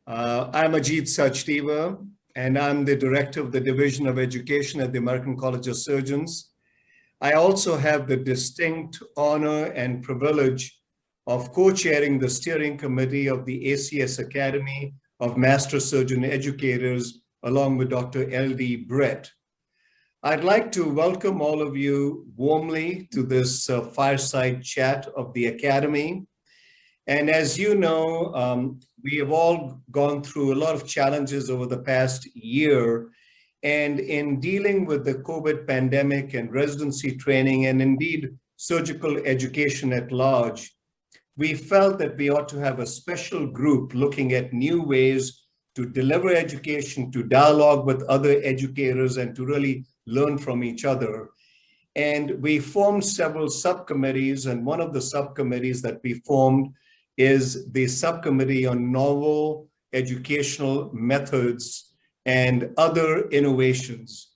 I'm Ajit Sachdeva, and I'm the Director of the Division of Education at the American College of Surgeons. I also have the distinct honor and privilege of co-chairing the steering committee of the ACS Academy of Master Surgeon Educators, along with Dr. L.D. Brett. I'd like to welcome all of you warmly to this fireside chat of the Academy. And as you know, we have all gone through a lot of challenges over the past year. And in dealing with the COVID pandemic and residency training, and indeed surgical education at large, we felt that we ought to have a special group looking at new ways to deliver education, to dialogue with other educators, and to really learn from each other. And we formed several subcommittees, and one of the subcommittees that we formed is the Subcommittee on Novel Educational Methods and Other Innovations.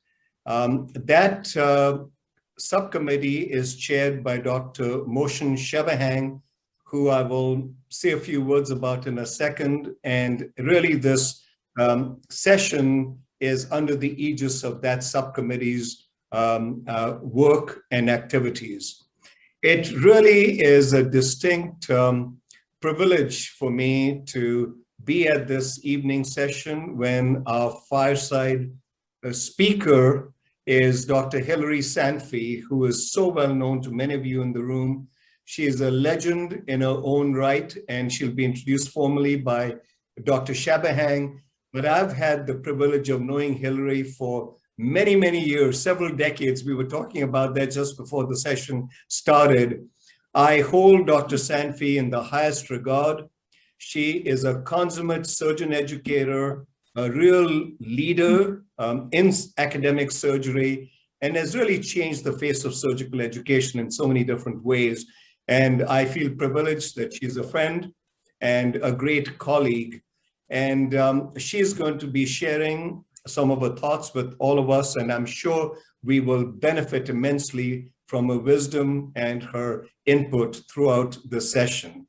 That subcommittee is chaired by Dr. Mohsen Shebahang, who I will say a few words about in a second. And really this session is under the aegis of that subcommittee's work and activities. It really is a distinct privilege for me to be at this evening session when our fireside speaker is Dr. Hilary Sanfey, who is so well known to many of you in the room. She is a legend in her own right, and she'll be introduced formally by Dr. Shebahang. But I've had the privilege of knowing Hilary for many, many years, several decades. We were talking about that just before the session started. I hold Dr. Sanfey in the highest regard. She is a consummate surgeon educator, a real leader in academic surgery, and has really changed the face of surgical education in so many different ways. And I feel privileged that she's a friend and a great colleague. And she's going to be sharing some of her thoughts with all of us, and I'm sure we will benefit immensely from her wisdom and her input throughout the session.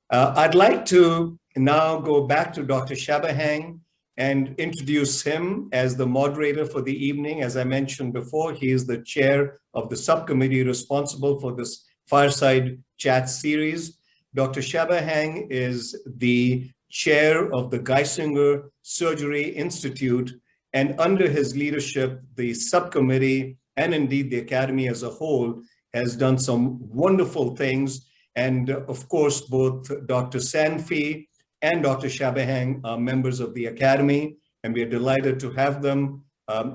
I'd like to now go back to Dr. Shebahang and introduce him as the moderator for the evening. As I mentioned before, he is the chair of the subcommittee responsible for this Fireside Chat Series. Dr. Shebahang is the chair of the Geisinger Surgery Institute, and under his leadership, the subcommittee and indeed the Academy as a whole has done some wonderful things. And of course, both Dr. Sanfey and Dr. Shebahang are members of the Academy, and we are delighted to have them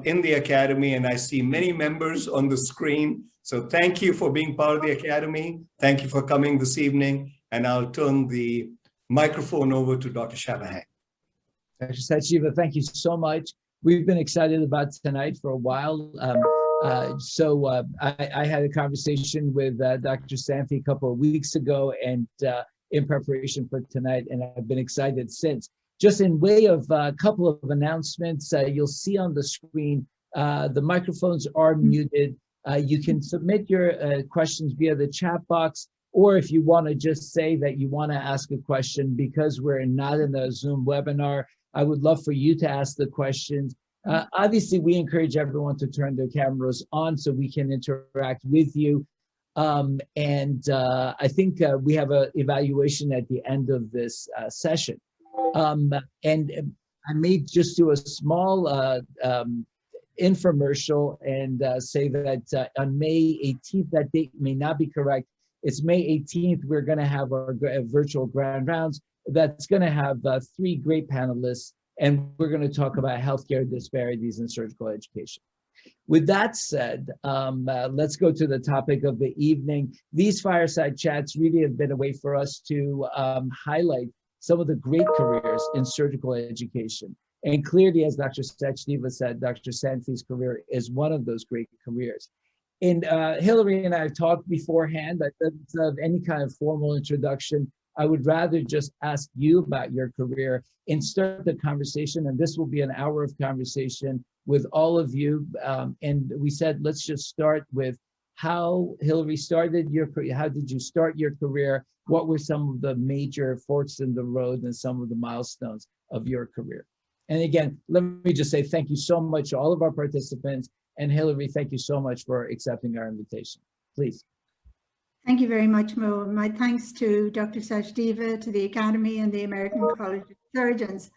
in the Academy. And I see many members on the screen. So thank you for being part of the Academy. Thank you for coming this evening. And I'll turn the microphone over to Dr. Shebahang. Dr. Sachdeva, thank you so much. We've been excited about tonight for a while. I had a conversation with Dr. Sanfey a couple of weeks ago, and in preparation for tonight, and I've been excited since. Just in way of a couple of announcements, you'll see on the screen, the microphones are muted. You can submit your questions via the chat box, or if you want to just say that you want to ask a question, because we're not in a Zoom webinar, I would love for you to ask the questions. Obviously, we encourage everyone to turn their cameras on so we can interact with you. I think we have an evaluation at the end of this session. And I may just do a small infomercial and say that on May 18th, that date may not be correct. It's May 18th, we're gonna have our virtual grand rounds. That's gonna have 3 great panelists, and we're gonna talk about healthcare disparities in surgical education. With that said, let's go to the topic of the evening. These fireside chats really have been a way for us to highlight some of the great careers in surgical education. And clearly, as Dr. Sachdeva said, Dr. Sanfey's career is one of those great careers. And Hilary and I have talked beforehand. Instead of any kind of formal introduction, I would rather just ask you about your career and start the conversation. And this will be an hour of conversation with all of you. And we said, let's just start with how Hilary started your career. How did you start your career? What were some of the major forks in the road and some of the milestones of your career. And again, let me just say thank you so much to all of our participants. And Hilary, thank you so much for accepting our invitation. Please. Thank you very much, Mo. My thanks to Dr. Sachdeva, to the Academy and the American College of Surgeons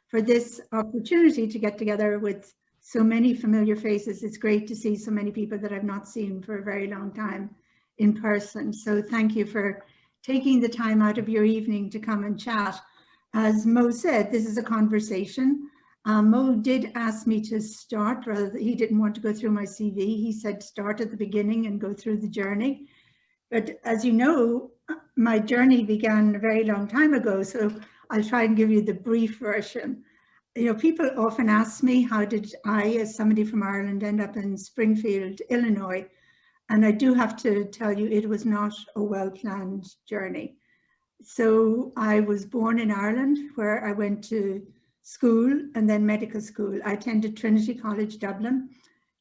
for this opportunity to get together with so many familiar faces. It's great to see so many people that I've not seen for a very long time in person. So thank you for taking the time out of your evening to come and chat. As Mo said, this is a conversation. Mo did ask me to start, rather than he didn't want to go through my CV. He said start at the beginning and go through the journey. But as you know, my journey began a very long time ago, so I'll try and give you the brief version. You know, people often ask me, how did I, as somebody from Ireland, end up in Springfield, Illinois? And I do have to tell you, it was not a well-planned journey. So I was born in Ireland, where I went to school and then medical school. I attended Trinity College, Dublin.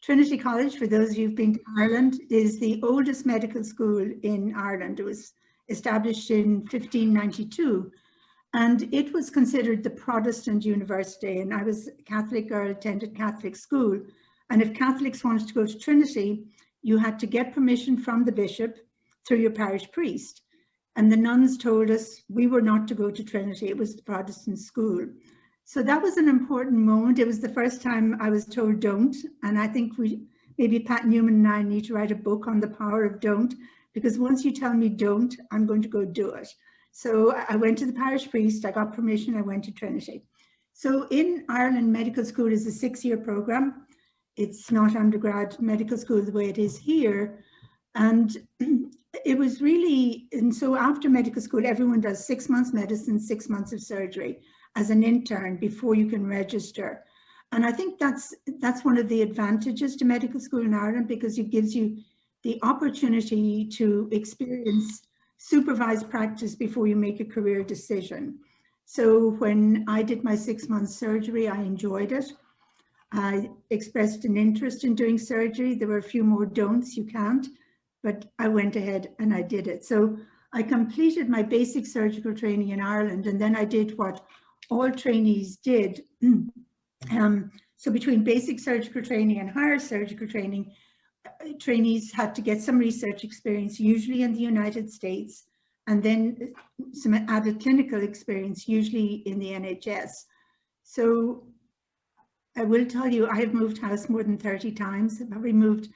Trinity College, for those of you who've been to Ireland, is the oldest medical school in Ireland. It was established in 1592, and it was considered the Protestant university. And I was a Catholic girl, attended Catholic school. And if Catholics wanted to go to Trinity, you had to get permission from the bishop through your parish priest. And the nuns told us we were not to go to Trinity. It was the Protestant school. So that was an important moment. It was the first time I was told don't. And I think maybe Pat Newman and I need to write a book on the power of don't, because once you tell me don't, I'm going to go do it. So I went to the parish priest, I got permission, I went to Trinity. So in Ireland, medical school is a 6-year program. It's not undergrad medical school the way it is here. And it was really, and so after medical school, everyone does 6 months medicine, 6 months of surgery as an intern before you can register. And I think that's one of the advantages to medical school in Ireland, because it gives you the opportunity to experience supervised practice before you make a career decision. So when I did my 6 months surgery, I enjoyed it. I expressed an interest in doing surgery. There were a few more don'ts, you can't, but I went ahead and I did it. So I completed my basic surgical training in Ireland, and then I did what all trainees did. So between basic surgical training and higher surgical training, trainees had to get some research experience, usually in the United States, and then some added clinical experience, usually in the NHS. So I will tell you, I have moved house more than 30 times. I've probably moved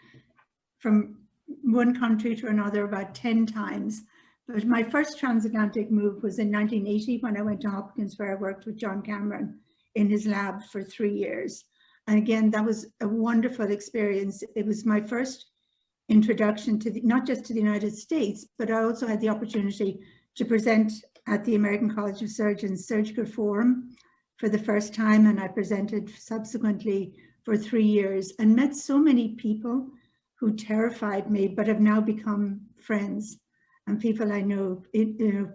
from one country to another about 10 times. But my first transatlantic move was in 1980 when I went to Hopkins, where I worked with John Cameron in his lab for 3 years. And again, that was a wonderful experience. It was my first introduction to not just to the United States, but I also had the opportunity to present at the American College of Surgeons Surgical Forum for the first time. And I presented subsequently for 3 years and met so many people who terrified me, but have now become friends. And people I know,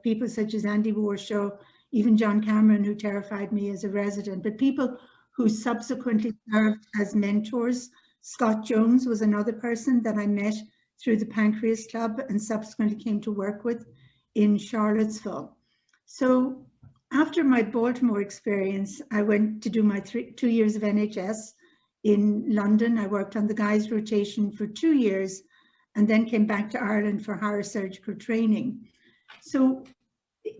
people such as Andy Warshaw, even John Cameron, who terrified me as a resident, but people who subsequently served as mentors. Scott Jones was another person that I met through the Pancreas Club and subsequently came to work with in Charlottesville. So after my Baltimore experience, I went to do my 2 years of NHS in London. I worked on the Guy's rotation for 2 years, and then came back to Ireland for higher surgical training. So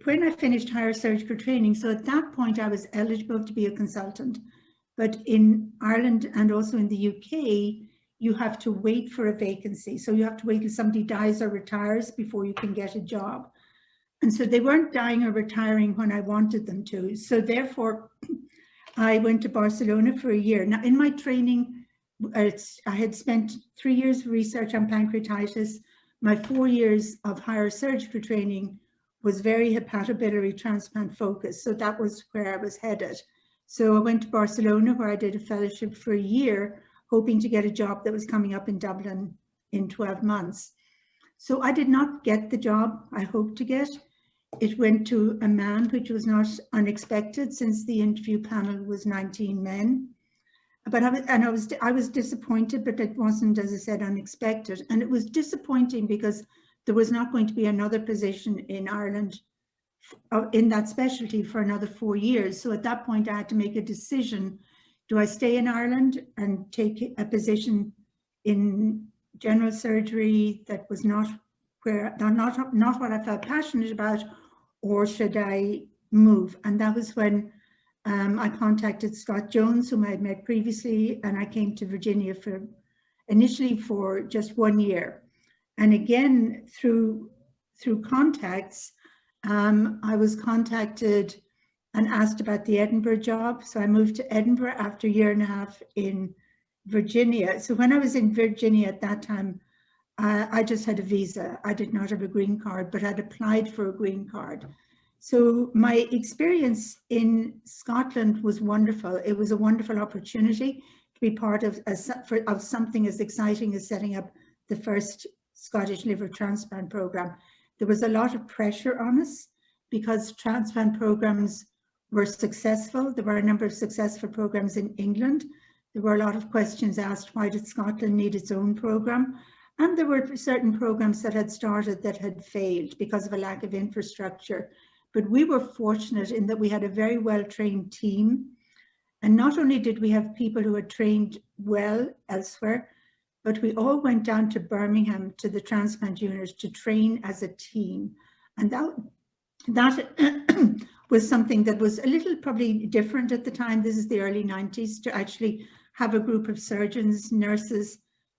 when I finished higher surgical training, so at that point I was eligible to be a consultant. But in Ireland and also in the UK, you have to wait for a vacancy. So you have to wait till somebody dies or retires before you can get a job. And so they weren't dying or retiring when I wanted them to. So therefore, I went to Barcelona for a year. Now in my training, I had spent 3 years of research on pancreatitis. My 4 years of higher surgical training was very hepatobiliary transplant focused. So that was where I was headed. So I went to Barcelona, where I did a fellowship for a year, hoping to get a job that was coming up in Dublin in 12 months. So I did not get the job I hoped to get. It went to a man, which was not unexpected since the interview panel was 19 men. But I was disappointed, but it wasn't, as I said, unexpected. And it was disappointing because there was not going to be another position in Ireland in that specialty for another 4 years. So at that point, I had to make a decision. Do I stay in Ireland and take a position in general surgery that was not what I felt passionate about, or should I move? And that was when I contacted Scott Jones, whom I had met previously, and I came to Virginia initially for just 1 year. And again, through contacts, I was contacted and asked about the Edinburgh job. So I moved to Edinburgh after a year and a half in Virginia. So when I was in Virginia at that time, I just had a visa. I did not have a green card, but I'd applied for a green card. So my experience in Scotland was wonderful. It was a wonderful opportunity to be part of something as exciting as setting up the first Scottish liver transplant program. There was a lot of pressure on us because transplant programs were successful. There were a number of successful programs in England. There were a lot of questions asked, why did Scotland need its own program? And there were certain programs that had started that had failed because of a lack of infrastructure. But we were fortunate in that we had a very well-trained team. And not only did we have people who had trained well elsewhere, but we all went down to Birmingham to the transplant unit to train as a team. And that was something that was a little probably different at the time. This is the early 90s, to actually have a group of surgeons, nurses,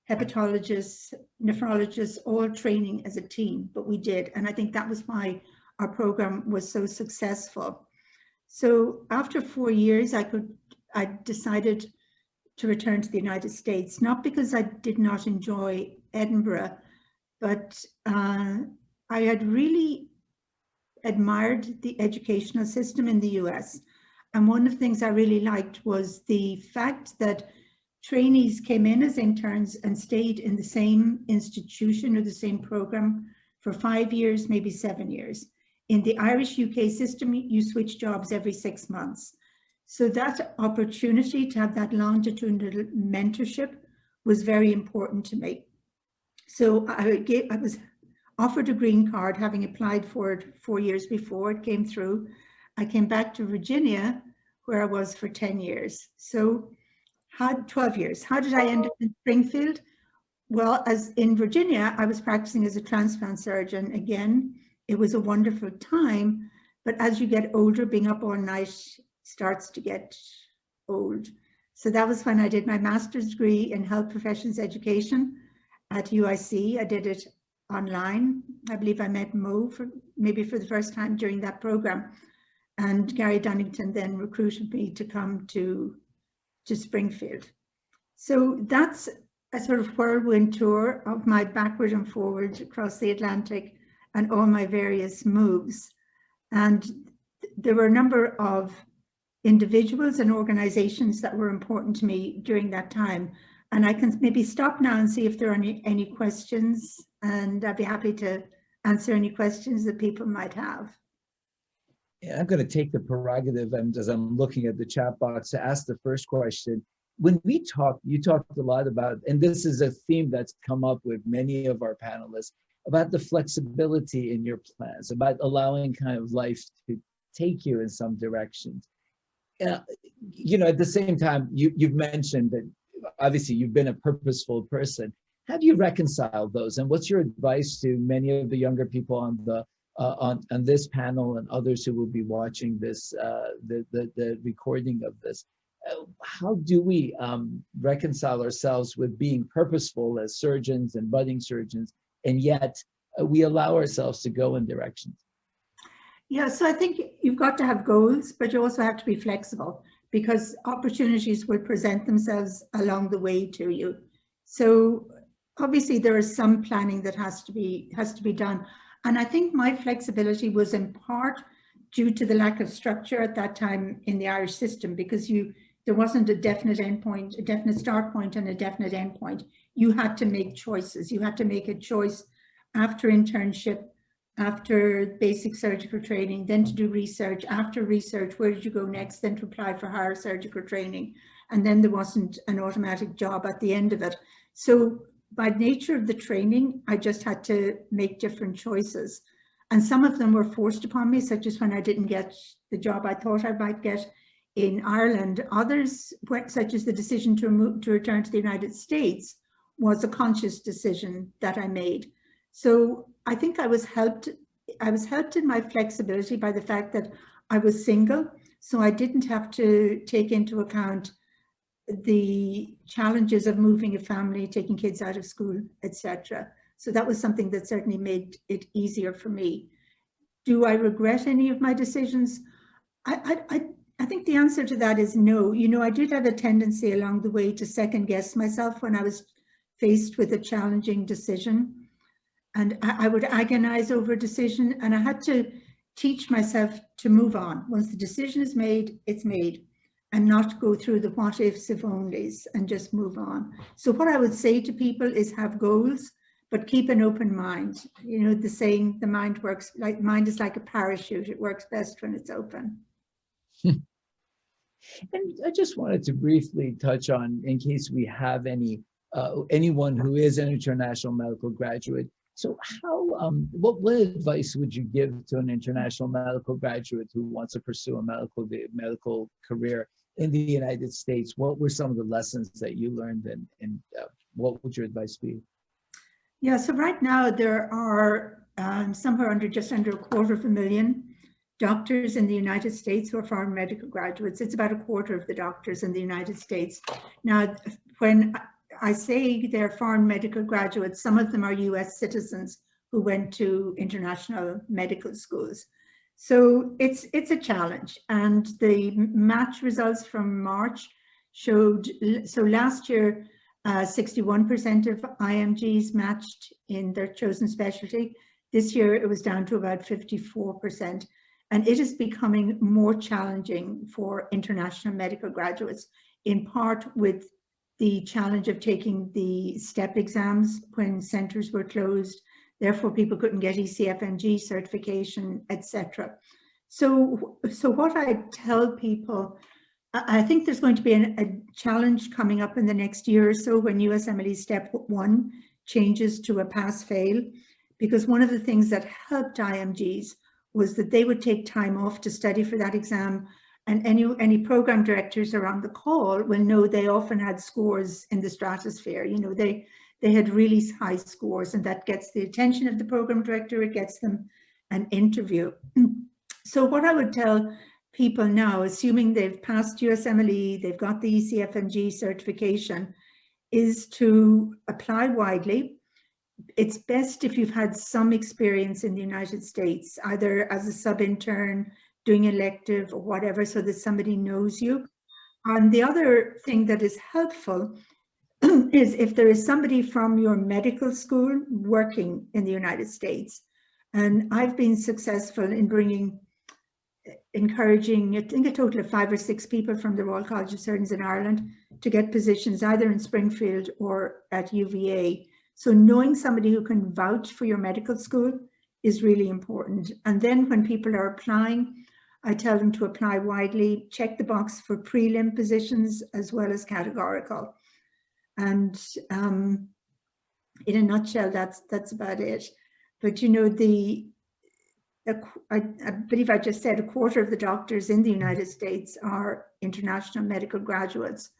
hepatologists, nephrologists, all training as a team, but we did. And I think that was why our program was so successful. So after 4 years, I decided to return to the United States, not because I did not enjoy Edinburgh, but I had really admired the educational system in the US. And one of the things I really liked was the fact that trainees came in as interns and stayed in the same institution or the same program for 5 years, maybe 7 years. In the Irish-UK system, you switch jobs every 6 months. So that opportunity to have that longitudinal mentorship was very important to me. So I was offered a green card, having applied for it 4 years before it came through. I came back to Virginia, where I was for 10 years. So 12 years. How did I end up in Springfield? Well, as in Virginia, I was practicing as a transplant surgeon. Again, it was a wonderful time, but as you get older, being up all night starts to get old. So that was when I did my master's degree in health professions education at UIC. I did it online. I believe I met Mo maybe for the first time during that program. And Gary Dunnington then recruited me to come to Springfield. So that's a sort of whirlwind tour of my backward and forward across the Atlantic and all my various moves. And there were a number of individuals and organizations that were important to me during that time. And I can maybe stop now and see if there are any questions, and I'd be happy to answer any questions that people might have. Yeah, I'm going to take the prerogative, and as I'm looking at the chat box, to ask the first question. When we talked, you talked a lot about, and this is a theme that's come up with many of our panelists, about the flexibility in your plans, about allowing kind of life to take you in some directions. You know, at the same time, you've mentioned that obviously you've been a purposeful person. How do you reconcile those? And what's your advice to many of the younger people on the on this panel and others who will be watching this, the recording of this? How do we reconcile ourselves with being purposeful as surgeons and budding surgeons, and yet we allow ourselves to go in directions? Yeah, so I think you've got to have goals, but you also have to be flexible, because opportunities will present themselves along the way to you. So obviously there is some planning that has to be done. And I think my flexibility was in part due to the lack of structure at that time in the Irish system, because there wasn't a definite endpoint, a definite start point and a definite end point. You had to make choices. You had to make a choice after internship, after basic surgical training, then to do research. After research, where did you go next? Then to apply for higher surgical training. And then there wasn't an automatic job at the end of it. So by nature of the training, I just had to make different choices. And some of them were forced upon me, such as when I didn't get the job I thought I might get in Ireland. Others, such as the decision to return to the United States, was a conscious decision that I made. So I think I was helped in my flexibility by the fact that I was single, so I didn't have to take into account the challenges of moving a family, taking kids out of school, etc. So that was something that certainly made it easier for me. Do I regret any of my decisions? I think the answer to that is no. You know, I did have a tendency along the way to second guess myself when I was faced with a challenging decision. And I would agonize over a decision, and I had to teach myself to move on. Once the decision is made, it's made, and not go through the what ifs, if onlys, and just move on. So what I would say to people is have goals, but keep an open mind. You know, the saying, the mind is like a parachute. It works best when it's open. And I just wanted to briefly touch on, in case we have anyone who is an international medical graduate. So how, what advice would you give to an international medical graduate who wants to pursue a medical career in the United States? What were some of the lessons that you learned, and what would your advice be? Yeah, so right now there are somewhere just under 250,000 doctors in the United States who are foreign medical graduates. It's about 1/4 of the doctors in the United States. Now, when I say they're foreign medical graduates, some of them are US citizens who went to international medical schools. So it's a challenge. And the match results from March showed, so last year, 61% of IMGs matched in their chosen specialty. This year it was down to about 54%. And it is becoming more challenging for international medical graduates, in part with the challenge of taking the STEP exams when centers were closed. Therefore, people couldn't get ECFMG certification, etc. So what I tell people, I think there's going to be a challenge coming up in the next year or so when USMLE Step 1 changes to a pass-fail, because one of the things that helped IMGs was that they would take time off to study for that exam. And any program directors around the call will know they often had scores in the stratosphere. You know, they had really high scores, and that gets the attention of the program director. It gets them an interview. So what I would tell people now, assuming they've passed USMLE, they've got the ECFMG certification, is to apply widely. It's best if you've had some experience in the United States, either as a sub-intern, doing elective or whatever, so that somebody knows you. And the other thing that is helpful is if there is somebody from your medical school working in the United States. And I've been successful in encouraging, I think, a total of 5 or 6 people from the Royal College of Surgeons in Ireland to get positions either in Springfield or at UVA. So knowing somebody who can vouch for your medical school is really important. And then when people are applying, I tell them to apply widely, check the box for prelim positions as well as categorical. And in a nutshell, that's about it. But you know, I believe I just said 1/4 of the doctors in the United States are international medical graduates.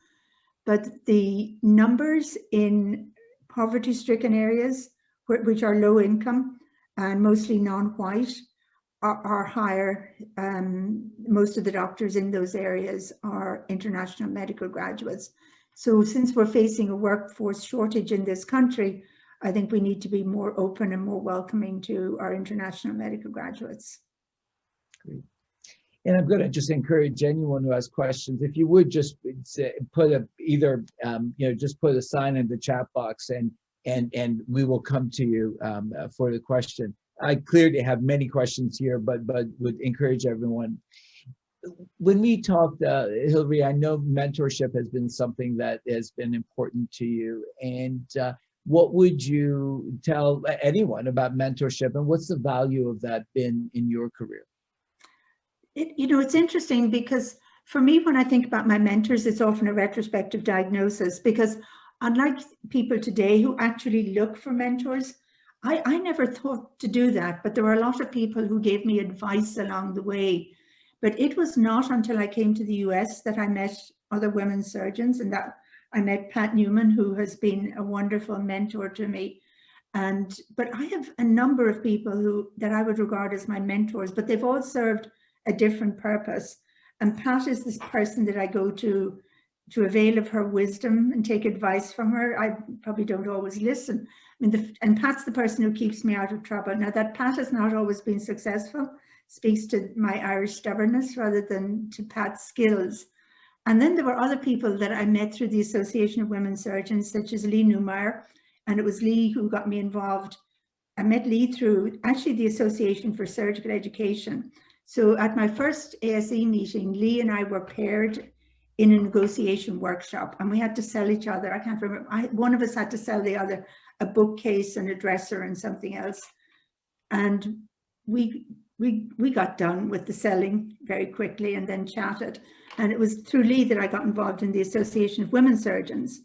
But the numbers in poverty-stricken areas, which are low income and mostly non-white, are higher. Most of the doctors in those areas are international medical graduates. So since we're facing a workforce shortage in this country, I think we need to be more open and more welcoming to our international medical graduates. Great. And I'm going to just encourage anyone who has questions, if you would just put just put a sign in the chat box, and we will come to you for the question. I clearly have many questions here, but would encourage everyone. When we talked, Hilary, I know mentorship has been something that has been important to you. And what would you tell anyone about mentorship, and what's the value of that been in your career? It's interesting because for me, when I think about my mentors, it's often a retrospective diagnosis, because unlike people today who actually look for mentors, I never thought to do that, but there were a lot of people who gave me advice along the way. But it was not until I came to the US that I met other women surgeons, and that I met Pat Newman, who has been a wonderful mentor to me. But I have a number of people that I would regard as my mentors, but they've all served a different purpose. And Pat is this person that I go to avail of her wisdom and take advice from her. I probably don't always listen. I mean, and Pat's the person who keeps me out of trouble. Now, that Pat has not always been successful speaks to my Irish stubbornness rather than to Pat's skills. And then there were other people that I met through the Association of Women Surgeons, such as Lee Newmeyer, and it was Lee who got me involved. I met Lee through actually the Association for Surgical Education. So at my first ASE meeting, Lee and I were paired in a negotiation workshop, and we had to sell each other. I can't remember, one of us had to sell the other a bookcase and a dresser and something else. And we got done with the selling very quickly and then chatted. And it was through Lee that I got involved in the Association of Women Surgeons.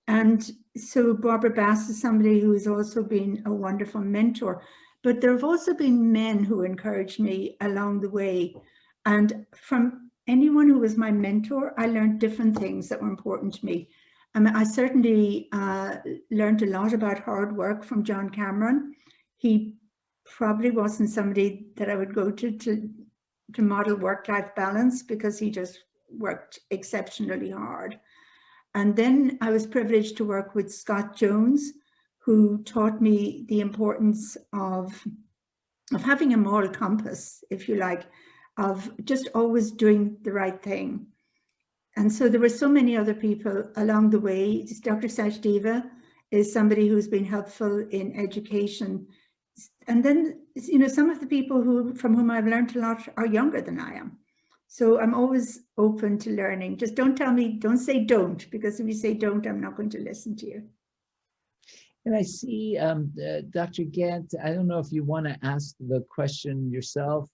And so Barbara Bass is somebody who has also been a wonderful mentor. But there have also been men who encouraged me along the way. And from anyone who was my mentor, I learned different things that were important to me. I certainly learned a lot about hard work from John Cameron. He probably wasn't somebody that I would go to model work-life balance, because he just worked exceptionally hard. And then I was privileged to work with Scott Jones, who taught me the importance of having a moral compass, if you like, of just always doing the right thing. And so there were so many other people along the way. Dr. Sachdeva is somebody who's been helpful in education. And then, you know, some of the people from whom I've learned a lot are younger than I am. So I'm always open to learning. Just don't say don't, because if you say don't, I'm not going to listen to you. And I see Dr. Gant, I don't know if you want to ask the question yourself.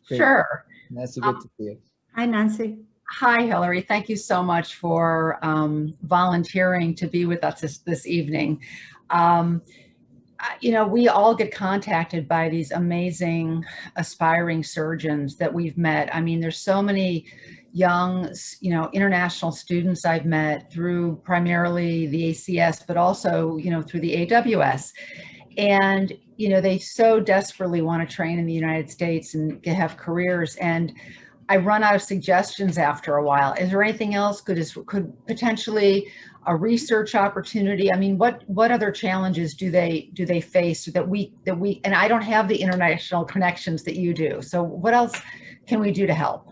Great. Sure. Nancy, good to see you. Hi, Nancy. Hi, Hilary. Thank you so much for volunteering to be with us this evening. You know, we all get contacted by these amazing aspiring surgeons that we've met. I mean, there's so many young, you know, international students I've met through primarily the ACS, but also, you know, through the AWS. And, you know, they so desperately want to train in the United States and have careers. And I run out of suggestions after a while. Is there anything else? Could potentially a research opportunity? I mean, what other challenges do they face that we, and I don't have the international connections that you do. So what else can we do to help?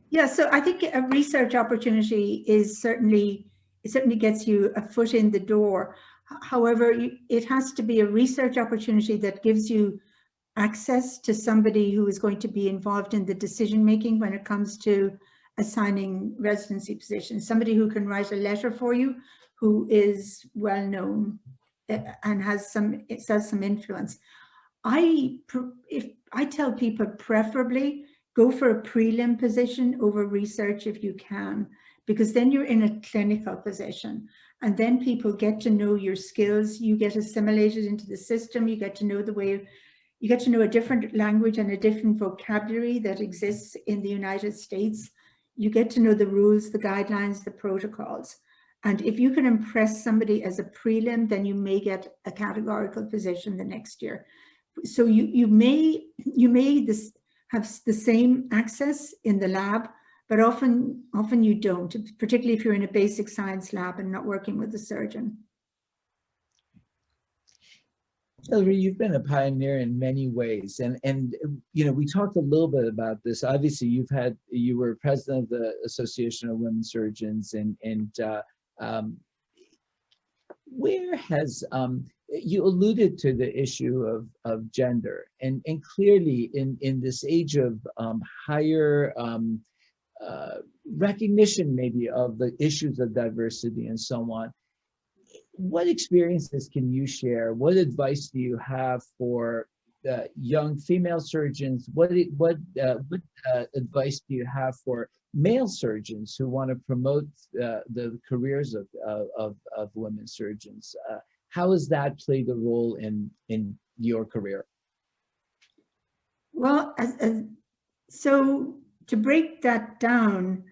Yeah, so I think a research opportunity is certainly gets you a foot in the door. However, it has to be a research opportunity that gives you access to somebody who is going to be involved in the decision making when it comes to assigning residency positions, somebody who can write a letter for you, who is well known and has some influence. I tell people preferably go for a prelim position over research if you can, because then you're in a clinical position. And then people get to know your skills, you get assimilated into the system, you get to know you get to know a different language and a different vocabulary that exists in the United States. You get to know the rules, the guidelines, the protocols. And if you can impress somebody as a prelim, then you may get a categorical position the next year. So you may have the same access in the lab, but often you don't, particularly if you're in a basic science lab and not working with a surgeon. Hilary, you've been a pioneer in many ways, and you know, we talked a little bit about this. Obviously, you were president of the Association of Women Surgeons, and where has you alluded to the issue of gender, and clearly in this age of higher recognition maybe of the issues of diversity and so on. What experiences can you share? What advice do you have for young female surgeons, what advice do you have for male surgeons who want to promote the careers of women surgeons? How has that played a role in your career? Well, so to break that down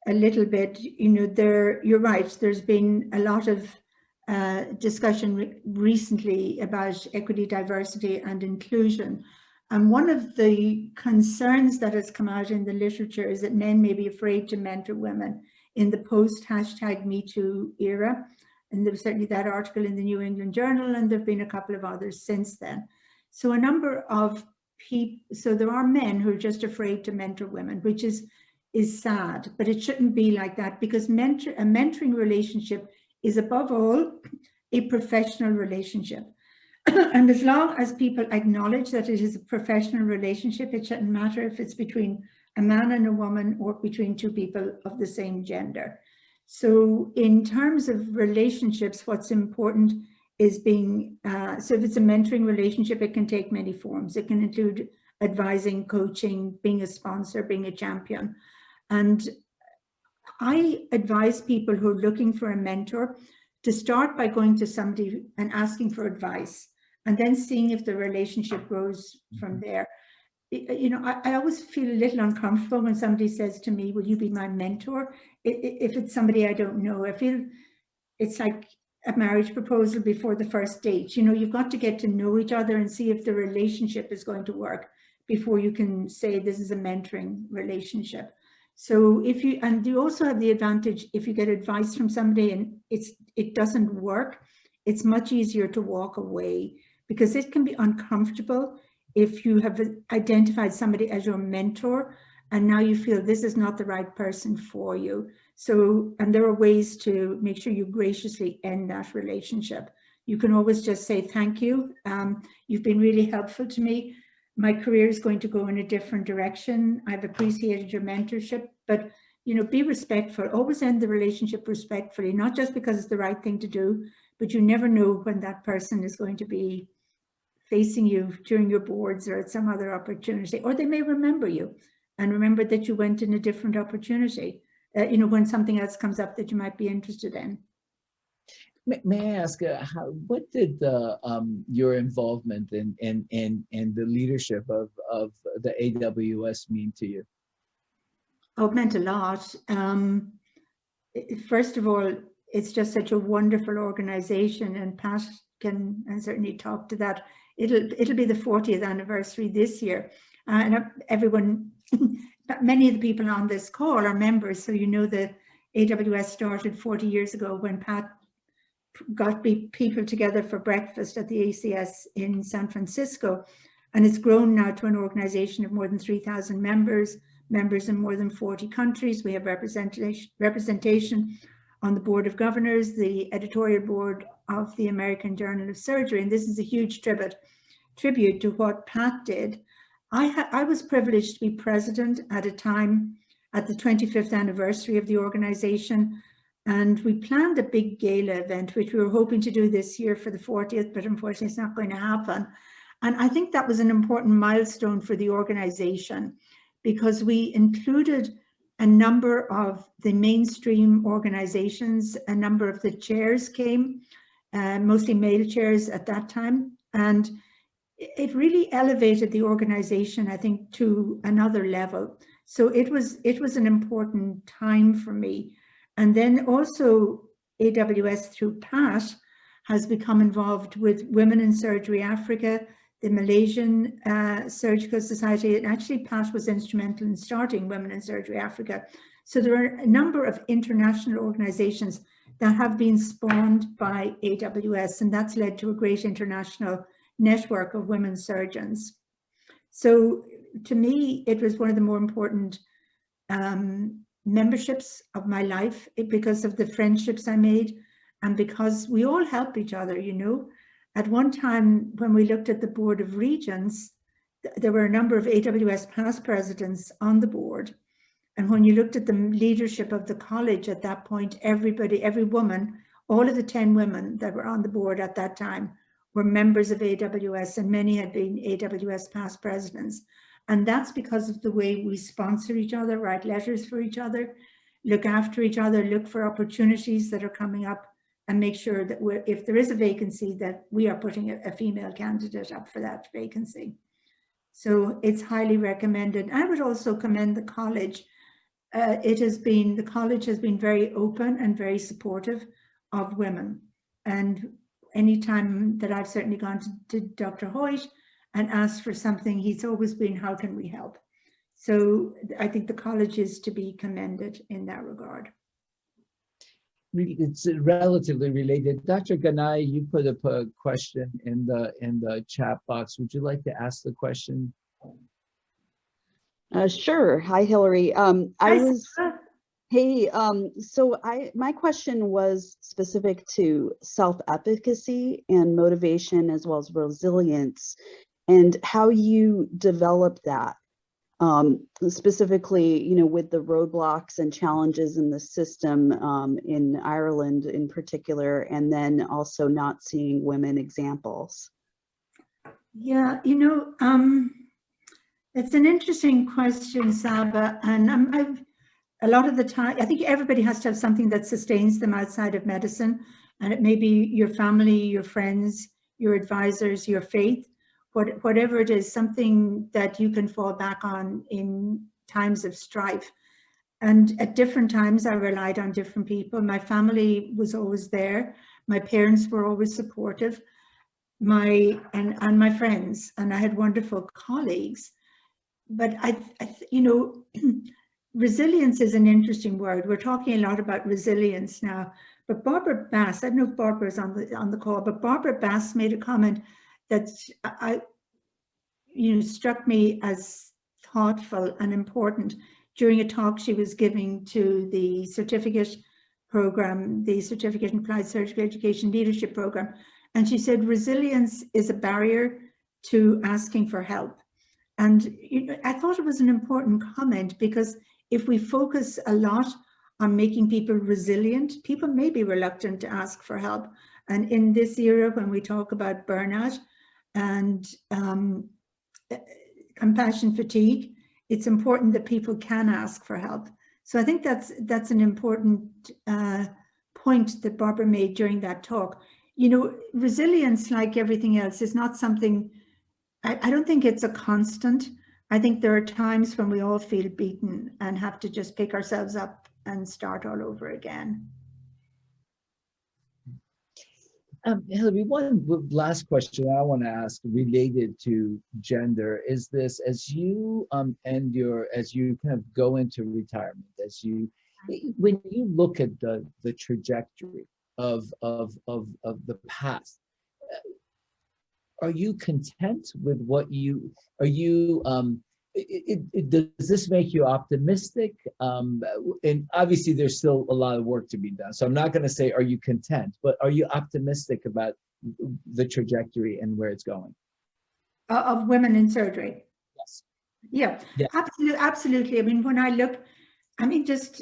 a little bit, you know, you're right. There's been a lot of discussion recently about equity, diversity, and inclusion. And one of the concerns that has come out in the literature is that men may be afraid to mentor women in the post-#MeToo era. And there was certainly that article in the New England Journal, and there have been a couple of others since then. So a number of people, so there are men who are just afraid to mentor women, which is sad, but it shouldn't be like that, because a mentoring relationship is above all a professional relationship. And as long as people acknowledge that it is a professional relationship, it shouldn't matter if it's between a man and a woman or between two people of the same gender. So in terms of relationships, what's important is being, so if it's a mentoring relationship, it can take many forms. It can include advising, coaching, being a sponsor, being a champion. And I advise people who are looking for a mentor to start by going to somebody and asking for advice, and then seeing if the relationship grows from there. You know, I always feel a little uncomfortable when somebody says to me, will you be my mentor? If it's somebody I don't know, I feel it's like a marriage proposal before the first date. You know, you've got to get to know each other and see if the relationship is going to work before you can say this is a mentoring relationship. So if you, and you also have the advantage, if you get advice from somebody and it doesn't work, it's much easier to walk away, because it can be uncomfortable if you have identified somebody as your mentor and now you feel this is not the right person for you. So, and there are ways to make sure you graciously end that relationship. You can always just say, thank you. You've been really helpful to me. My career is going to go in a different direction. I've appreciated your mentorship, but, you know, be respectful. Always end the relationship respectfully, not just because it's the right thing to do, but you never know when that person is going to be facing you during your boards or at some other opportunity, or they may remember you and remember that you went in a different opportunity, you know, when something else comes up that you might be interested in. May I ask, what did your involvement in the leadership of the AWS mean to you? Oh, it meant a lot. First of all, it's just such a wonderful organization, and Pat can certainly talk to that. It'll be the 40th anniversary this year, and everyone, many of the people on this call are members, so you know that AWS started 40 years ago when Pat got people together for breakfast at the ACS in San Francisco, and it's grown now to an organization of more than 3,000 members in more than 40 countries. We have representation on the board of governors, the editorial board of the American Journal of Surgery, and this is a huge tribute to what Pat did. I was privileged to be president at a time at the 25th anniversary of the organization, and we planned a big gala event, which we were hoping to do this year for the 40th, but unfortunately it's not going to happen. And I think that was an important milestone for the organization, because we included a number of the mainstream organizations. A number of the chairs came, mostly male chairs at that time. And it really elevated the organization, I think, to another level. So it was an important time for me. And then also AWS through Pat has become involved with Women in Surgery Africa, the Malaysian Surgical Society, and actually Pat was instrumental in starting Women in Surgery Africa. So there are a number of international organizations that have been spawned by AWS, and that's led to a great international network of women surgeons. So to me, it was one of the more important memberships of my life, because of the friendships I made and because we all help each other, you know. At one time, when we looked at the Board of Regents, there were a number of AWS past presidents on the board. And when you looked at the leadership of the college at that point, everybody, every woman, all of the 10 women that were on the board at that time were members of AWS, and many had been AWS past presidents. And that's because of the way we sponsor each other, write letters for each other, look after each other, look for opportunities that are coming up, and make sure that if there is a vacancy, that we are putting a female candidate up for that vacancy. So it's highly recommended. I would also commend the college. The college has been very open and very supportive of women. And anytime that I've certainly gone to Dr. Hoyt and asked for something, he's always been, how can we help? So I think the college is to be commended in that regard. It's relatively related. Dr. Ganai, you put up a question in the chat box. Would you like to ask the question? Sure. Hi, Hilary. Hi, Hey, so my question was specific to self-efficacy and motivation, as well as resilience, and how you develop that. Specifically, you know, with the roadblocks and challenges in the system in Ireland in particular, and then also not seeing women examples. Yeah, you know, it's an interesting question, Saba, and a lot of the time, I think everybody has to have something that sustains them outside of medicine, and it may be your family, your friends, your advisors, your faith, whatever it is, something that you can fall back on in times of strife. And at different times, I relied on different people. My family was always there. My parents were always supportive. And my friends, and I had wonderful colleagues. But you know, resilience is an interesting word. We're talking a lot about resilience now. But Barbara Bass, I don't know if Barbara's on the call, but Barbara Bass made a comment that struck me as thoughtful and important during a talk she was giving to the certificate program, the Certificate in Applied Surgical Education Leadership Program. And she said, resilience is a barrier to asking for help. And I thought it was an important comment, because if we focus a lot on making people resilient, people may be reluctant to ask for help. And in this era, when we talk about burnout and compassion fatigue, it's important that people can ask for help. So I think that's an important point that Barbara made during that talk. You know, resilience, like everything else, is not something, I don't think it's a constant. I think there are times when we all feel beaten and have to just pick ourselves up and start all over again. Hilary, one last question I want to ask related to gender is this: as you as you kind of go into retirement, when you look at the trajectory of the past, are you content with what you are? Does this make you optimistic? And obviously there's still a lot of work to be done. So I'm not going to say, are you content, but are you optimistic about the trajectory and where it's going? Of women in surgery? Yes. Yeah, yeah. Absolutely. I mean, when I look, I mean, just,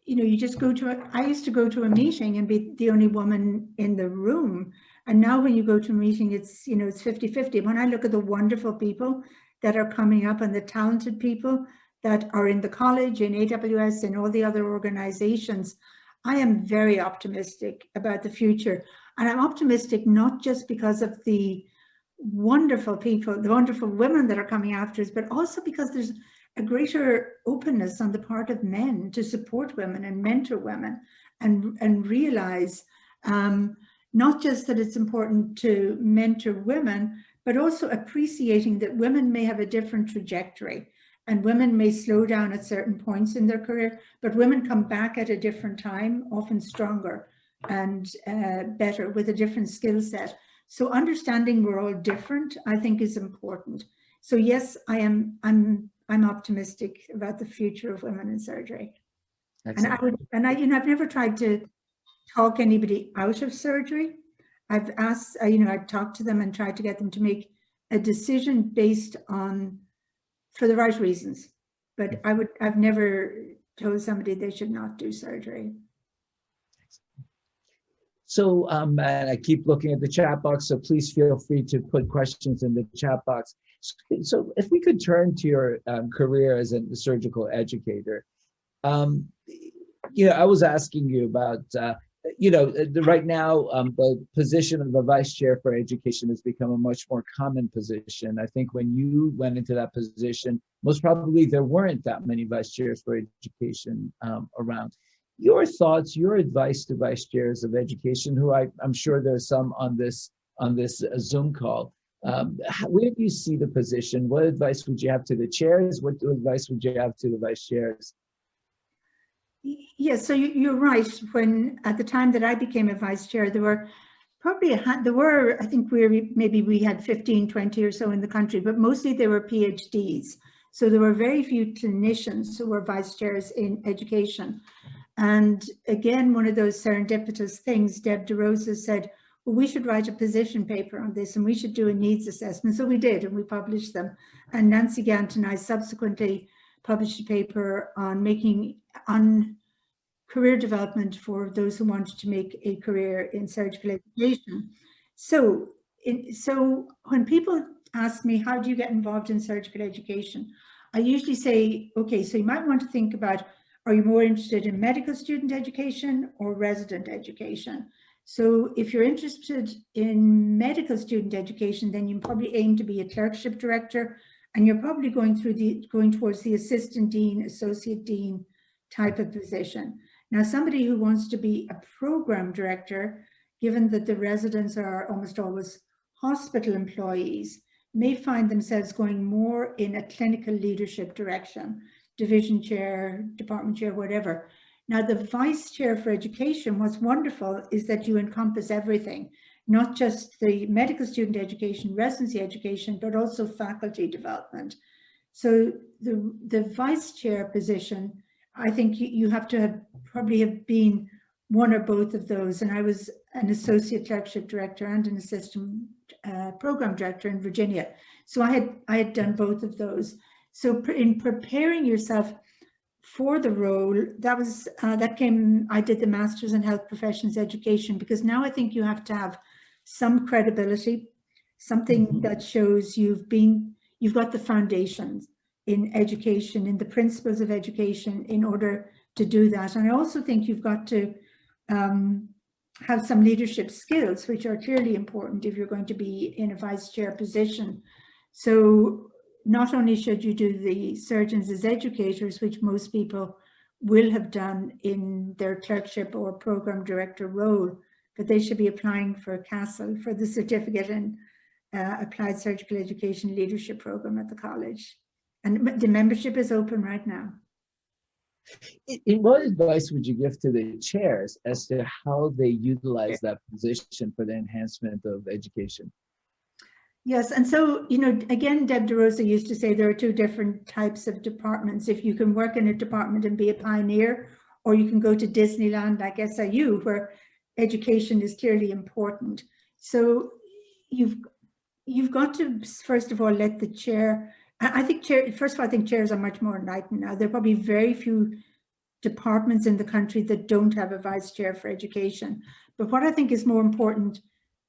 you know, you just go to, I used to go to a meeting and be the only woman in the room. And now when you go to a meeting, it's, you know, it's 50-50. When I look at the wonderful people that are coming up and the talented people that are in the college, in AWS, and all the other organizations, I am very optimistic about the future. And I'm optimistic not just because of the wonderful people, the wonderful women that are coming after us, but also because there's a greater openness on the part of men to support women and mentor women and realize not just that it's important to mentor women, but also appreciating that women may have a different trajectory and women may slow down at certain points in their career, but women come back at a different time, often stronger and better with a different skill set. So understanding we're all different, I think, is important. So yes, I'm optimistic about the future of women in surgery. Excellent. And I, you know, I've never tried to talk anybody out of surgery. I've asked, you know, I've talked to them and tried to get them to make a decision based on, for the right reasons. But I've never told somebody they should not do surgery. So and I keep looking at the chat box, so please feel free to put questions in the chat box. So if we could turn to your career as a surgical educator, I was asking you about, right now, the position of the vice chair for education has become a much more common position. I think when you went into that position, most probably there weren't that many vice chairs for education around. Your thoughts, your advice to vice chairs of education, who I'm sure there's some on this Zoom call. Where do you see the position? What advice would you have to the chairs? What advice would you have to the vice chairs? Yes, so you're right. When at the time that I became a vice chair, there were probably I think we had 15, 20 or so in the country, but mostly they were PhDs. So there were very few clinicians who were vice chairs in education. And again, one of those serendipitous things, Deb DeRosa said, well, we should write a position paper on this and we should do a needs assessment. So we did, and we published them. And Nancy Gant and I subsequently published a paper on career development for those who wanted to make a career in surgical education. So when people ask me, how do you get involved in surgical education? I usually say, okay, so you might want to think about, are you more interested in medical student education or resident education? So if you're interested in medical student education, then you probably aim to be a clerkship director, and you're probably going towards the assistant dean, associate dean type of position. Now, somebody who wants to be a program director, given that the residents are almost always hospital employees, may find themselves going more in a clinical leadership direction, division chair, department chair, whatever. Now, the vice chair for education, what's wonderful is that you encompass everything, not just the medical student education, residency education, but also faculty development. So the vice chair position, I think you have to probably have been one or both of those. And I was an associate clerkship director and an assistant program director in Virginia. So I had done both of those. So in preparing yourself for the role, I did the Master's in Health Professions Education, because now I think you have to have some credibility, something that shows you've got the foundations in education, in the principles of education, in order to do that. And I also think you've got to have some leadership skills, which are clearly important if you're going to be in a vice chair position. So not only should you do the surgeons as educators, which most people will have done in their clerkship or program director role, but they should be applying for CASL, for the certificate in Applied Surgical Education Leadership Program at the college. And the membership is open right now. What advice would you give to the chairs as to how they utilize that position for the enhancement of education? Yes, and so, again, Deb DeRosa used to say there are two different types of departments. If you can work in a department and be a pioneer, or you can go to Disneyland like SIU, where education is clearly important. So you've got to, first of all, let the chair, I think chairs are much more enlightened now. There are probably very few departments in the country that don't have a vice chair for education. But what I think is more important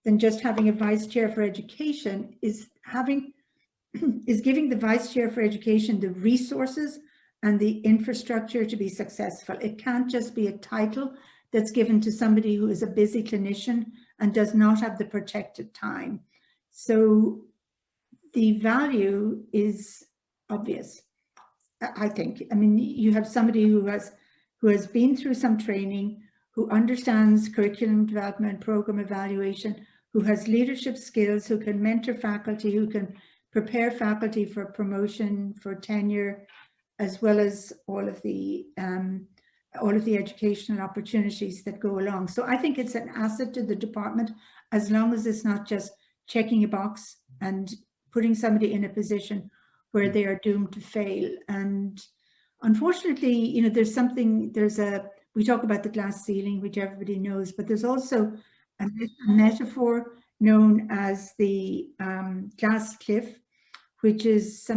than just having a vice chair for education is giving the vice chair for education the resources and the infrastructure to be successful. It can't just be a title that's given to somebody who is a busy clinician and does not have the protected time. So the value is obvious, I think. I mean, you have somebody who has been through some training, who understands curriculum development, program evaluation, who has leadership skills, who can mentor faculty, who can prepare faculty for promotion, for tenure, as well as all of the educational opportunities that go along. So I think it's an asset to the department, as long as it's not just checking a box and putting somebody in a position where they are doomed to fail. And unfortunately, we talk about the glass ceiling, which everybody knows, but there's also a metaphor known as the glass cliff, which is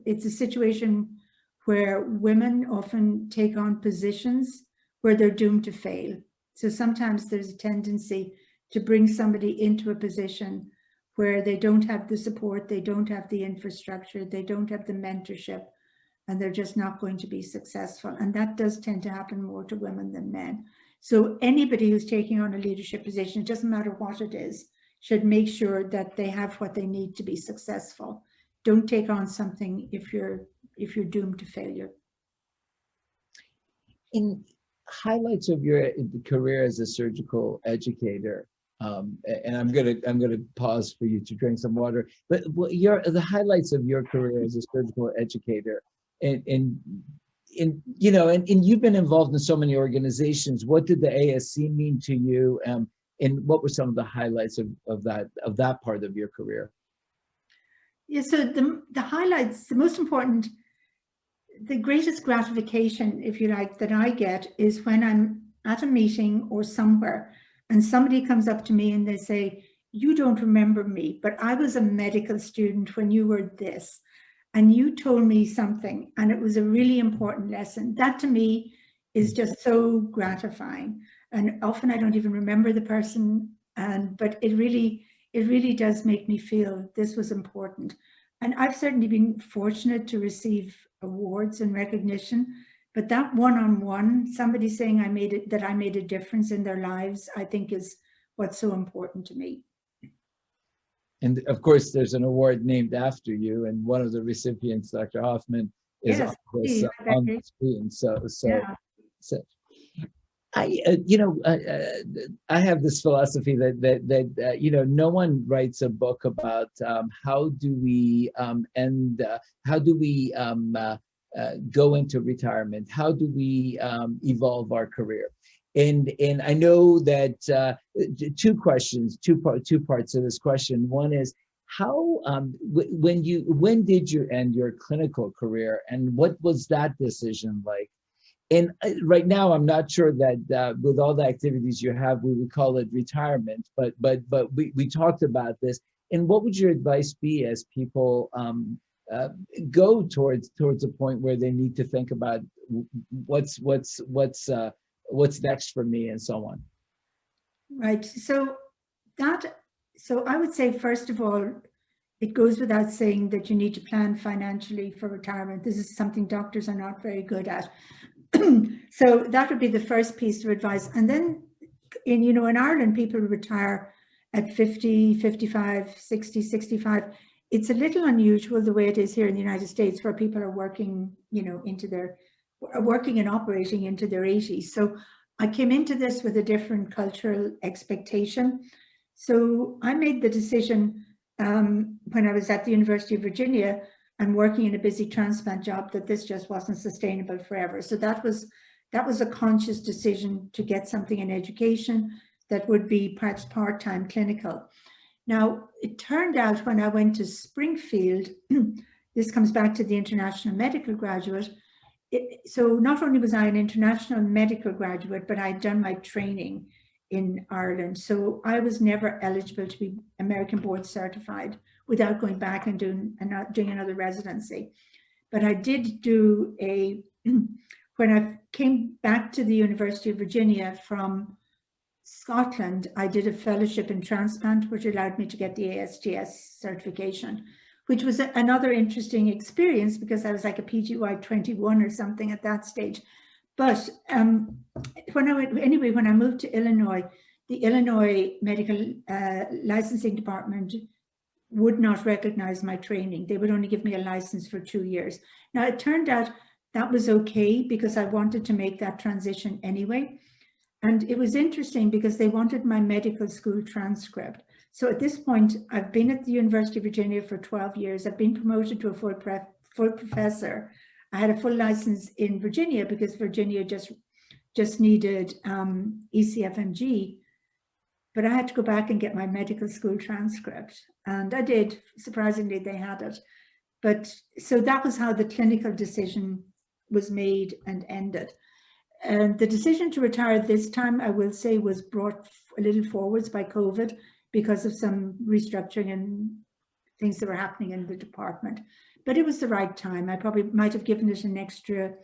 it's a situation where women often take on positions where they're doomed to fail. So sometimes there's a tendency to bring somebody into a position where they don't have the support, they don't have the infrastructure, they don't have the mentorship, and they're just not going to be successful. And that does tend to happen more to women than men. So anybody who's taking on a leadership position, it doesn't matter what it is, should make sure that they have what they need to be successful. Don't take on something if you're doomed to failure. In highlights of your career as a surgical educator, and I'm gonna pause for you to drink some water. But the highlights of your career as a surgical educator, and you know, and you've been involved in so many organizations. What did the ASC mean to you, and what were some of the highlights of that part of your career? Yeah, so the highlights, the most important, the greatest gratification, if you like, that I get is when I'm at a meeting or somewhere and somebody comes up to me and they say, "You don't remember me, but I was a medical student when you were this, and you told me something, and it was a really important lesson." That to me is just so gratifying. And often I don't even remember the person, but it really does make me feel this was important. And I've certainly been fortunate to receive awards and recognition, but that one-on-one, somebody saying I made a difference in their lives, I think is what's so important to me. And of course, there's an award named after you, and one of the recipients, Dr. Hoffman, is Yes, on the screen. Yeah. So I have this philosophy that you know, no one writes a book about how do we go into retirement, how do we evolve our career, and I know that two parts of this question. One is how when did you end your clinical career, and what was that decision like? And right now, I'm not sure that with all the activities you have, we would call it retirement, but we talked about this. And what would your advice be as people go towards a point where they need to think about what's next for me and so on? Right. So I would say, first of all, it goes without saying that you need to plan financially for retirement. This is something doctors are not very good at. So that would be the first piece of advice. And then in Ireland, people retire at 50, 55, 60, 65. It's a little unusual the way it is here in the United States, where people are working, working and operating into their 80s. So I came into this with a different cultural expectation. So I made the decision when I was at the University of Virginia and working in a busy transplant job that this just wasn't sustainable forever. So that was a conscious decision to get something in education that would be perhaps part-time clinical. Now, it turned out when I went to Springfield, this comes back to the international medical graduate. So not only was I an international medical graduate, but I'd done my training in Ireland. So I was never eligible to be American board certified without going back and doing another residency. But I did do when I came back to the University of Virginia from Scotland, I did a fellowship in transplant, which allowed me to get the ASTS certification, which was another interesting experience because I was like a PGY 21 or something at that stage. But when I moved to Illinois, the Illinois Medical Licensing Department would not recognize my training. They would only give me a license for 2 years. Now, it turned out that was okay because I wanted to make that transition anyway. And it was interesting because they wanted my medical school transcript. So at this point, I've been at the University of Virginia for 12 years. I've been promoted to a full professor. I had a full license in Virginia because Virginia just needed ECFMG. But I had to go back and get my medical school transcript. And I did. Surprisingly, they had it. But so that was how the clinical decision was made and ended. And the decision to retire this time, I will say, was brought a little forwards by COVID because of some restructuring and things that were happening in the department. But it was the right time. I probably might have given it an extra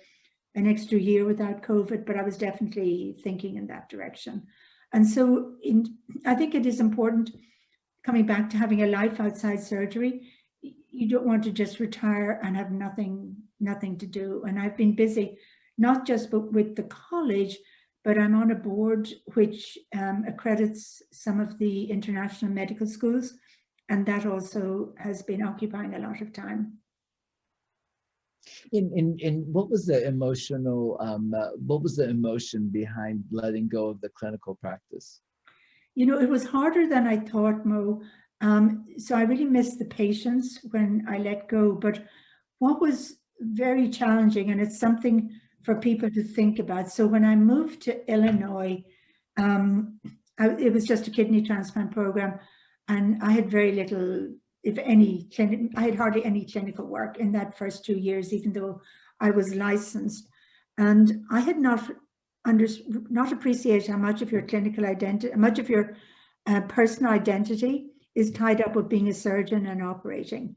an extra year without COVID, but I was definitely thinking in that direction. And so I think it is important, coming back to having a life outside surgery. You don't want to just retire and have nothing to do. And I've been busy, not just with the college, but I'm on a board which accredits some of the international medical schools. And that also has been occupying a lot of time. In what was the emotion behind letting go of the clinical practice? You know, it was harder than I thought, Mo. So I really missed the patients when I let go. But what was very challenging, and it's something for people to think about. So when I moved to Illinois, it was just a kidney transplant program, and I had very little, if any, I had hardly any clinical work in that first 2 years, even though I was licensed. And I had not appreciated how much of your clinical identity, much of your personal identity is tied up with being a surgeon and operating.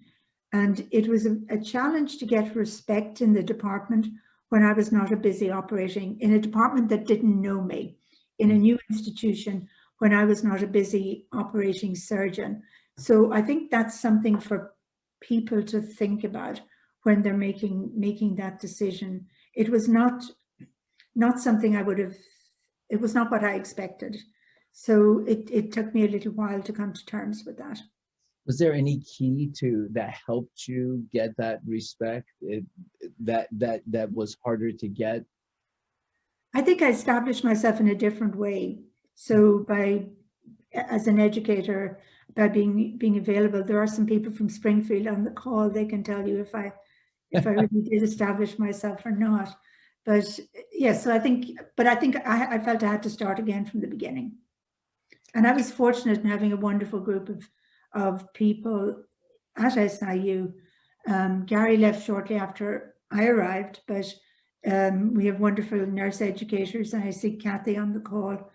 And it was a challenge to get respect in the department when I was not a busy operating, in a department that didn't know me, in a new institution when I was not a busy operating surgeon. So I think that's something for people to think about when they're making that decision. It was not something I would have, it was not what I expected. So it took me a little while to come to terms with that. Was there any key that helped you get that respect that was harder to get? I think I established myself in a different way. So as an educator, by being available, there are some people from Springfield on the call. They can tell you if I really did establish myself or not. But yes, so I think I felt I had to start again from the beginning. And I was fortunate in having a wonderful group of people at SIU. Gary left shortly after I arrived, but we have wonderful nurse educators, and I see Kathy on the call.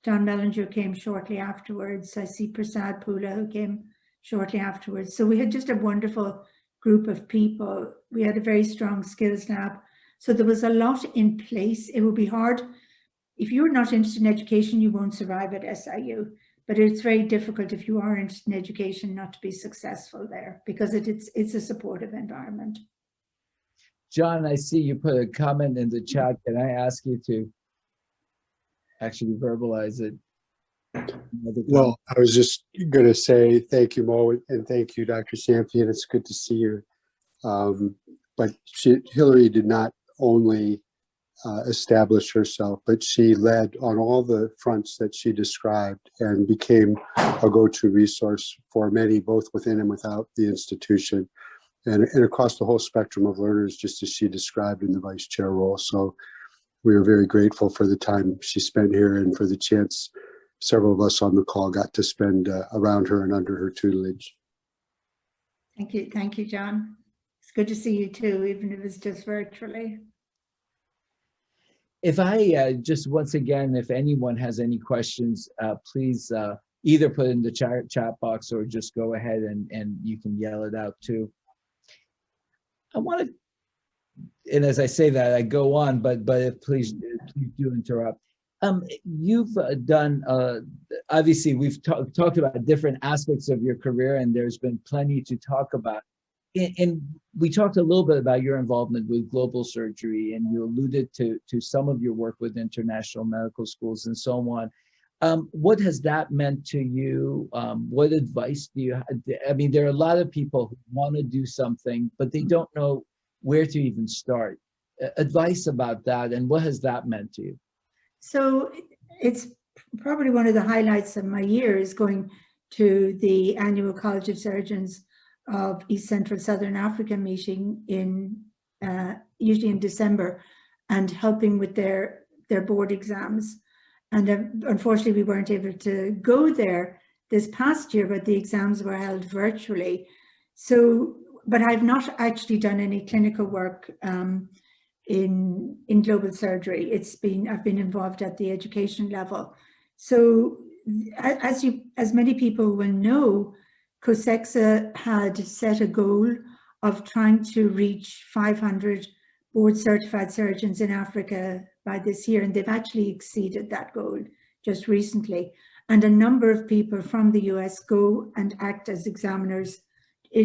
John Mellinger came shortly afterwards. I see Prasad Pula, who came shortly afterwards. So we had just a wonderful group of people. We had a very strong skills lab. So there was a lot in place. It would be hard. If you're not interested in education, you won't survive at SIU. But it's very difficult if you are interested in education not to be successful there, because it's a supportive environment. John, I see you put a comment in the chat. Can I ask you to actually verbalize it? Well, I was just going to say thank you, Mo, and thank you, Dr. Sanfey, and it's good to see you. But Hilary did not only establish herself, but she led on all the fronts that she described and became a go-to resource for many, both within and without the institution, and across the whole spectrum of learners, just as she described in the vice chair role. So we are very grateful for the time she spent here and for the chance several of us on the call got to spend around her and under her tutelage. Thank you, John. It's good to see you too, even if it's just virtually. If I just once again, if anyone has any questions, please either put in the chat box or just go ahead and you can yell it out too. I want to, and as I say that, I go on, but please do interrupt. You've done, obviously we've talked about different aspects of your career, and there's been plenty to talk about. And we talked a little bit about your involvement with global surgery, and you alluded to some of your work with international medical schools and so on. What has that meant to you? What advice do you have? I mean, there are a lot of people who want to do something, but they don't know where to even start. Advice about that, and what has that meant to you? So it's probably one of the highlights of my year is going to the annual College of Surgeons of East Central Southern Africa meeting usually in December, and helping with their board exams. And unfortunately, we weren't able to go there this past year, but the exams were held virtually. So, but I've not actually done any clinical work in global surgery. I've been involved at the education level. So as many people will know, FRCSI had set a goal of trying to reach 500 board certified surgeons in Africa by this year, and they've actually exceeded that goal just recently. And a number of people from the US go and act as examiners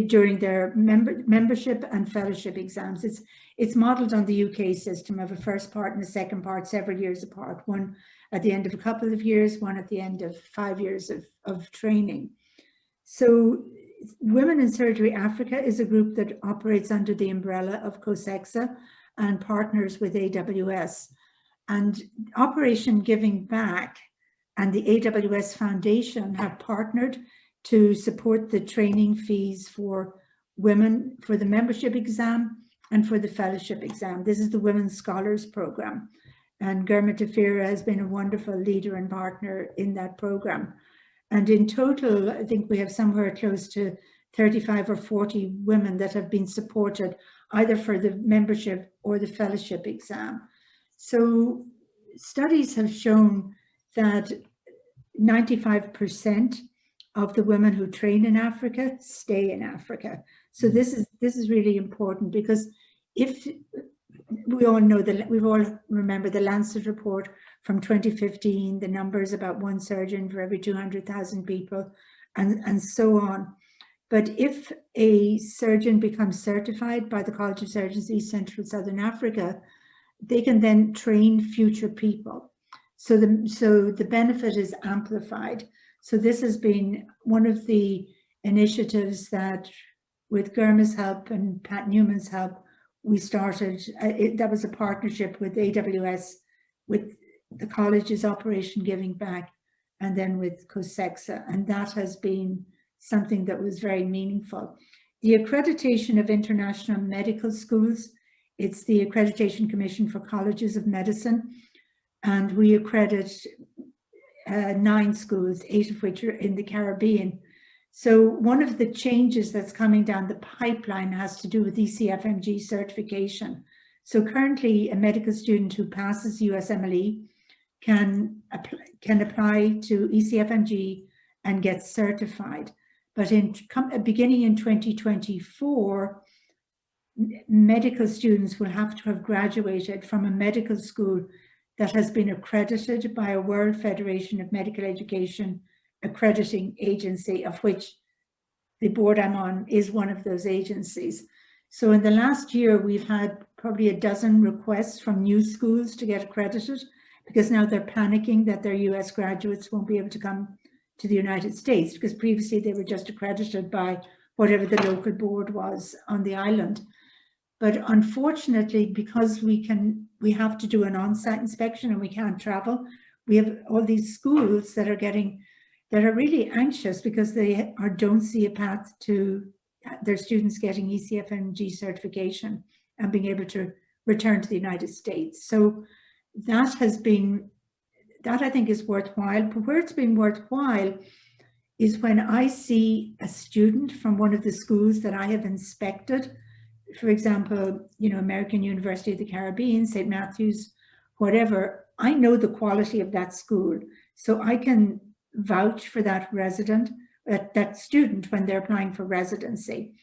during their membership and fellowship exams. It's modeled on the UK system of a first part and a second part several years apart, one at the end of a couple of years, one at the end of 5 years of training. So Women in Surgery Africa is a group that operates under the umbrella of COSEXA and partners with AWS. And Operation Giving Back and the AWS Foundation have partnered to support the training fees for women for the membership exam and for the fellowship exam. This is the Women Scholars Program. And Germa Tafira has been a wonderful leader and partner in that program. And in total, I think we have somewhere close to 35 or 40 women that have been supported either for the membership or the fellowship exam. So studies have shown that 95% of the women who train in Africa stay in Africa. So this is really important, because if we all know that, we've all remember the Lancet report from 2015, the numbers about one surgeon for every 200,000 people, and so on. But if a surgeon becomes certified by the College of Surgeons East Central Southern Africa, they can then train future people. So the benefit is amplified. So this has been one of the initiatives that, with Germa's help and Pat Newman's help, we started. That was a partnership with AWS, with the college's Operation Giving Back, and then with COSEXA, and that has been something that was very meaningful. The accreditation of international medical schools, it's the Accreditation Commission for Colleges of Medicine, and we accredit 9 schools, 8 of which are in the Caribbean. So one of the changes that's coming down the pipeline has to do with ECFMG certification. So currently, a medical student who passes USMLE can apply to ECFMG and get certified. But beginning in 2024, medical students will have to have graduated from a medical school that has been accredited by a World Federation of Medical Education accrediting agency, of which the board I'm on is one of those agencies. So in the last year, we've had probably a dozen requests from new schools to get accredited, because now they're panicking that their US graduates won't be able to come to the United States, because previously they were just accredited by whatever the local board was on the island. But unfortunately, because we have to do an on-site inspection and we can't travel, we have all these schools that are really anxious because they don't see a path to their students getting ECFMG certification and being able to return to the United States. So that I think is worthwhile. But where it's been worthwhile is when I see a student from one of the schools that I have inspected, for example, American University of the Caribbean, St. Matthew's, whatever, I know the quality of that school. So I can vouch for that resident, that student when they're applying for residency.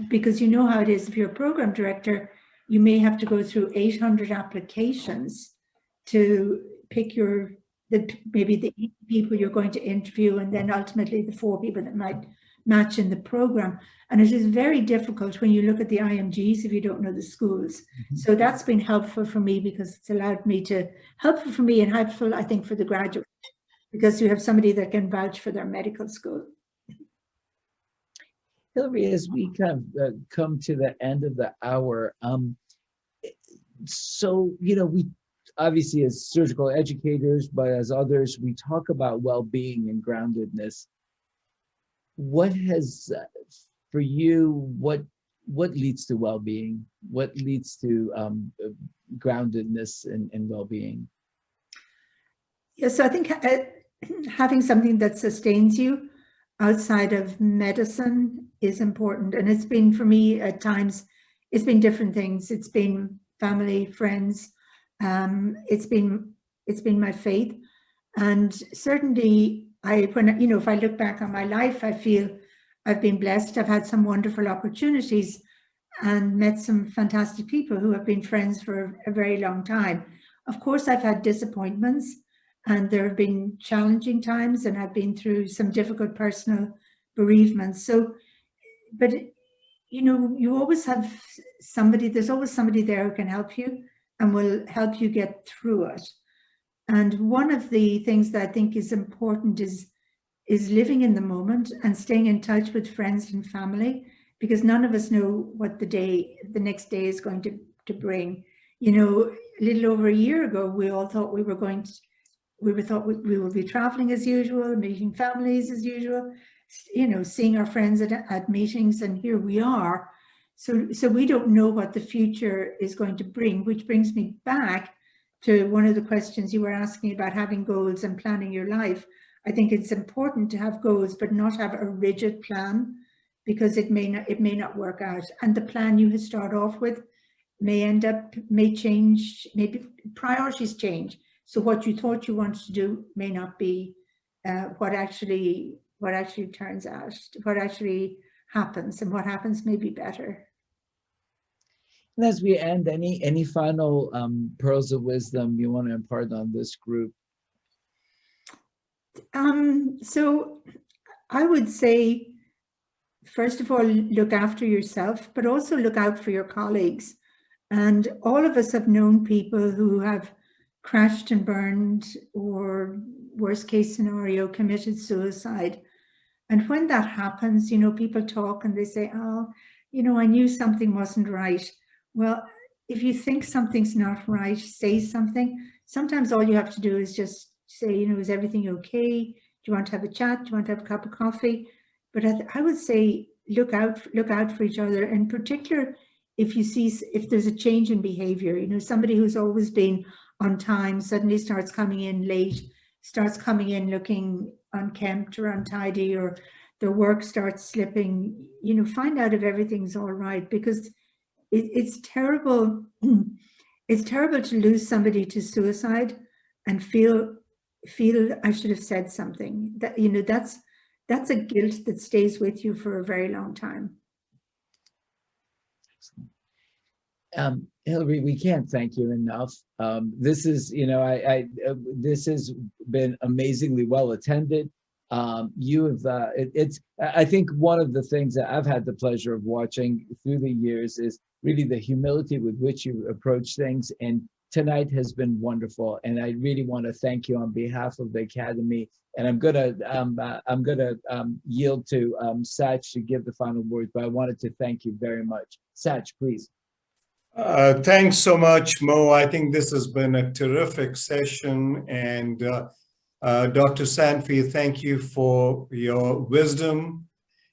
Because you know how it is, if you're a program director, you may have to go through 800 applications to pick maybe the 8 people you're going to interview, and then ultimately the 4 people that might match in the program. And it is very difficult when you look at the IMGs if you don't know the schools. Mm-hmm. So that's been helpful for me, because it's allowed me to, helpful for me and helpful, I think, for the graduate, because you have somebody that can vouch for their medical school. Hilary, as we kind of come to the end of the hour, so, we obviously as surgical educators, but as others, we talk about well-being and groundedness. What has, for you, what leads to well-being? What leads to groundedness and well-being? Yes, so I think having something that sustains you outside of medicine is important. And it's been, for me, at times, it's been different things. It's been family, friends. It's been my faith. And certainly, if I look back on my life, I feel I've been blessed. I've had some wonderful opportunities. and met some fantastic people who have been friends for a very long time. Of course, I've had disappointments, and there have been challenging times, and I've been through some difficult personal bereavements. So, but you know, you always have somebody, there's always somebody there who can help you and will help you get through it. And one of the things that I think is important is living in the moment and staying in touch with friends and family, because none of us know what the next day is going to bring. You know, a little over a year ago, we all thought we were going to, we will be traveling as usual, meeting families as usual, you know, seeing our friends at meetings, and here we are. So we don't know what the future is going to bring, which brings me back to one of the questions you were asking about having goals and planning your life. I think it's important to have goals, but not have a rigid plan, because it may not work out. And the plan you start off with may change, maybe priorities change. So what you thought you wanted to do may not be what actually turns out, what actually happens, and what happens may be better. And as we end, any final pearls of wisdom you want to impart on this group? So I would say, first of all, look after yourself, but also look out for your colleagues. And all of us have known people who have crashed and burned, or worst case scenario, committed suicide. And when that happens, you know, people talk and they say, oh, you know, I knew something wasn't right. Well, if you think something's not right, say something. Sometimes all you have to do is just say, you know, is everything okay? Do you want to have a chat? Do you want to have a cup of coffee? But I would say look out for each other, in particular if you see, if there's a change in behavior. You know, somebody who's always been on time suddenly starts coming in late, starts coming in looking unkempt or untidy, or their work starts slipping. You know, find out if everything's all right, because it's terrible. It's terrible to lose somebody to suicide and feel I should have said something. That, you know, that's a guilt that stays with you for a very long time. Hilary, we can't thank you enough. This is, you know, this has been amazingly well attended. You have, I think one of the things that I've had the pleasure of watching through the years is really the humility with which you approach things. And tonight has been wonderful. And I really want to thank you on behalf of the Academy. And I'm gonna yield to Sach to give the final word, but I wanted to thank you very much. Sach, please. Thanks so much, Mo. I think this has been a terrific session. And Dr. Sanfey, thank you for your wisdom,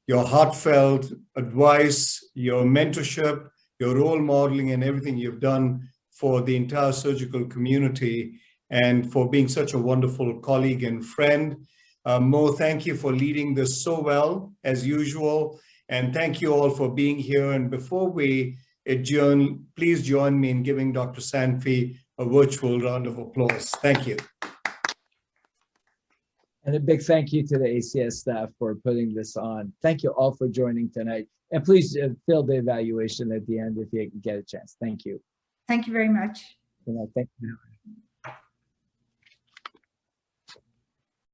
your heartfelt advice, your mentorship, your role modeling, and everything you've done for the entire surgical community, and for being such a wonderful colleague and friend. Mo, thank you for leading this so well, as usual. And thank you all for being here. And before we adjourn, please join me in giving Dr. Sanfey a virtual round of applause. Thank you. And a big thank you to the ACS staff for putting this on. Thank you all for joining tonight. And please fill the evaluation at the end if you get a chance. Thank you. Thank you very much. Thank you.